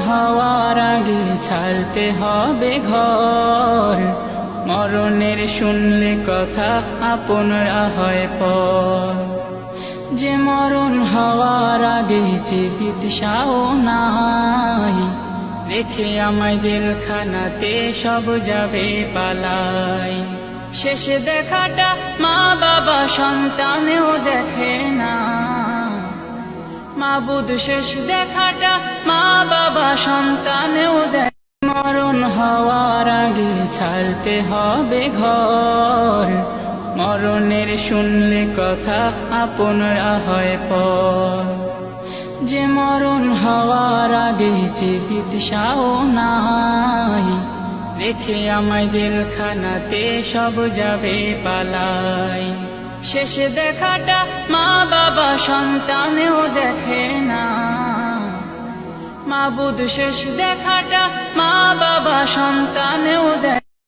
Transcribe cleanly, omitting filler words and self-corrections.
হওয়ার আগে ছাড়তে হবে ঘর, মরণের শুনলে কথা আপনরা হয় পর। যে মরণ হওয়ার আগে চিকিৎসাও নাই, রেখে আমায় জেলখানাতে সব যাবে পালাই। শেষে দেখাটা মা বাবা সন্তানেও দেখে না, মাবুদ শেষ দেখাটা মা বাবা সন্তানেও দেখে। মরণ হওয়ার আগে ছাড়তে হবে ঘর, মরণের শুনলে কথা আপনরা হয় পর। যে মরণ হওয়ার আগে চিকিৎসাও নাই, রেখে আমায় জেলখানাতে সব যাবে পালাই। শেষে দেখাটা মা বাবা সন্তানেও দেখে না, মাবুদ শেষ দেখাটা মা বাবা সন্তান